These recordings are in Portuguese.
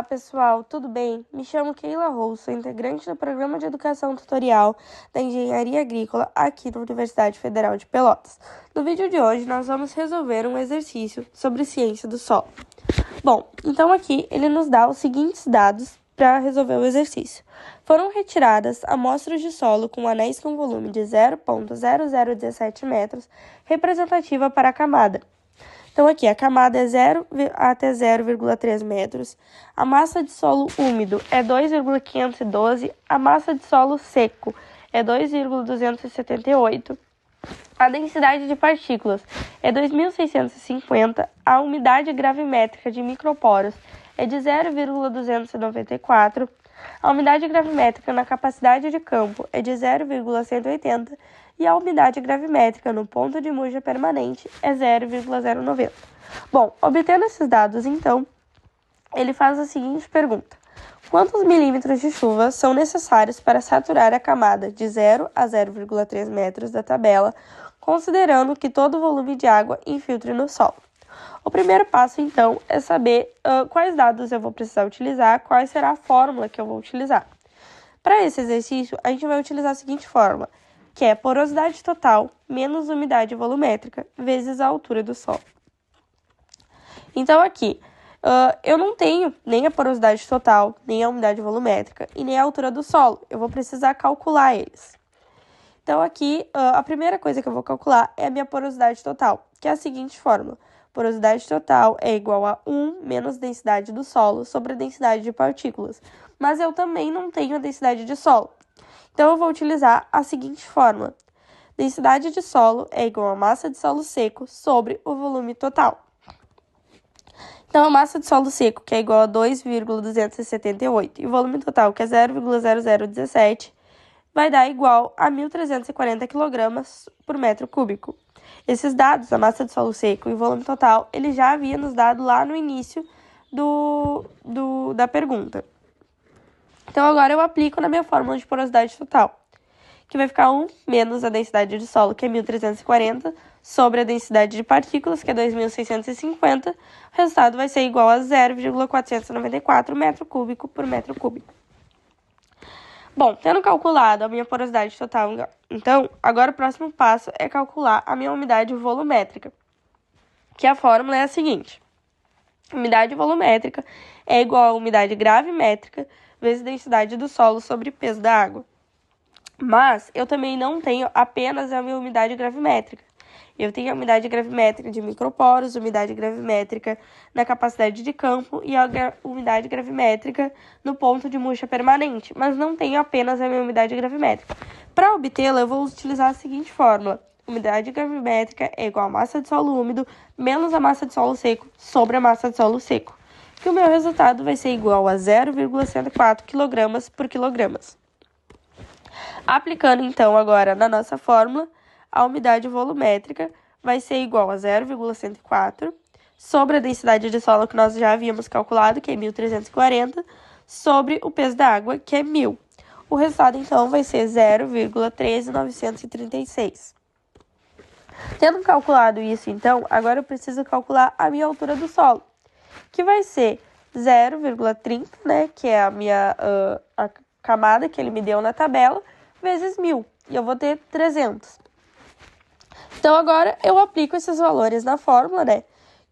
Olá, pessoal, tudo bem? Me chamo Keila Rous, sou integrante do Programa de Educação Tutorial da Engenharia Agrícola aqui na Universidade Federal de Pelotas. No vídeo de hoje, nós vamos resolver um exercício sobre ciência do solo. Bom, então aqui ele nos dá os seguintes dados para resolver o exercício. Foram retiradas amostras de solo com anéis com volume de 0,0017 metros, representativa para a camada. Então, aqui, a camada é 0 até 0,3 metros, a massa de solo úmido é 2,512, a massa de solo seco é 2,278, a densidade de partículas é 2.650, a umidade gravimétrica de microporos é de 0,294, a umidade gravimétrica na capacidade de campo é de 0,180 e a umidade gravimétrica no ponto de muja permanente é 0,090. Bom, obtendo esses dados, então, ele faz a seguinte pergunta. Quantos milímetros de chuva são necessários para saturar a camada de 0 a 0,3 metros da tabela, considerando que todo o volume de água infiltre no solo? O primeiro passo, então, é saber quais dados eu vou precisar utilizar, qual será a fórmula que eu vou utilizar. Para esse exercício, a gente vai utilizar a seguinte fórmula, que é porosidade total menos umidade volumétrica vezes a altura do solo. Então, aqui, eu não tenho nem a porosidade total, nem a umidade volumétrica e nem a altura do solo. Eu vou precisar calcular eles. Então, aqui, a primeira coisa que eu vou calcular é a minha porosidade total, que é a seguinte fórmula. Porosidade total é igual a 1 menos densidade do solo sobre a densidade de partículas. Mas eu também não tenho a densidade de solo. Então, eu vou utilizar a seguinte fórmula. Densidade de solo é igual a massa de solo seco sobre o volume total. Então, a massa de solo seco, que é igual a 2,278, e o volume total, que é 0,0017, vai dar igual a 1.340 kg por metro cúbico. Esses dados, a massa de solo seco e o volume total, ele já havia nos dado lá no início da pergunta. Então, agora eu aplico na minha fórmula de porosidade total, que vai ficar 1 menos a densidade de solo, que é 1.340, sobre a densidade de partículas, que é 2.650. O resultado vai ser igual a 0,494 metro cúbico por metro cúbico. Bom, tendo calculado a minha porosidade total, então, agora o próximo passo é calcular a minha umidade volumétrica, que a fórmula é a seguinte. Umidade volumétrica é igual a umidade gravimétrica vezes densidade do solo sobre peso da água. Mas eu também não tenho apenas a minha umidade gravimétrica. Eu tenho a umidade gravimétrica de microporos, umidade gravimétrica na capacidade de campo e a umidade gravimétrica no ponto de muxa permanente, mas não tenho apenas a minha umidade gravimétrica. Para obtê-la, eu vou utilizar a seguinte fórmula. Umidade gravimétrica é igual a massa de solo úmido menos a massa de solo seco sobre a massa de solo seco, que o meu resultado vai ser igual a 0,104 kg por kg. Aplicando, então, agora na nossa fórmula, a umidade volumétrica vai ser igual a 0,104 sobre a densidade de solo que nós já havíamos calculado, que é 1.340, sobre o peso da água, que é 1.000. O resultado, então, vai ser 0,13936. Tendo calculado isso, então, agora eu preciso calcular a minha altura do solo, que vai ser 0,30, né, que é a camada que ele me deu na tabela, vezes 1.000, e eu vou ter 300. Então, agora eu aplico esses valores na fórmula, né,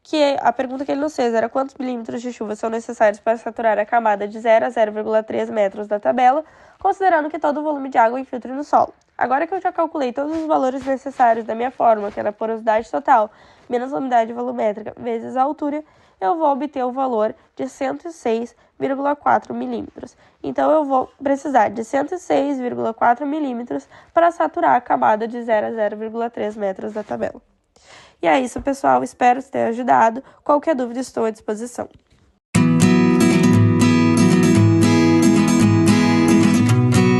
que a pergunta que ele nos fez era quantos milímetros de chuva são necessários para saturar a camada de 0 a 0,3 metros da tabela, considerando que todo o volume de água infiltre no solo. Agora que eu já calculei todos os valores necessários da minha fórmula, que era a porosidade total, menos a umidade volumétrica, vezes a altura, eu vou obter o valor de 106,4 milímetros. Então, eu vou precisar de 106,4 milímetros para saturar a camada de 0 a 0,3 metros da tabela. E é isso, pessoal. Espero ter ajudado. Qualquer dúvida, estou à disposição.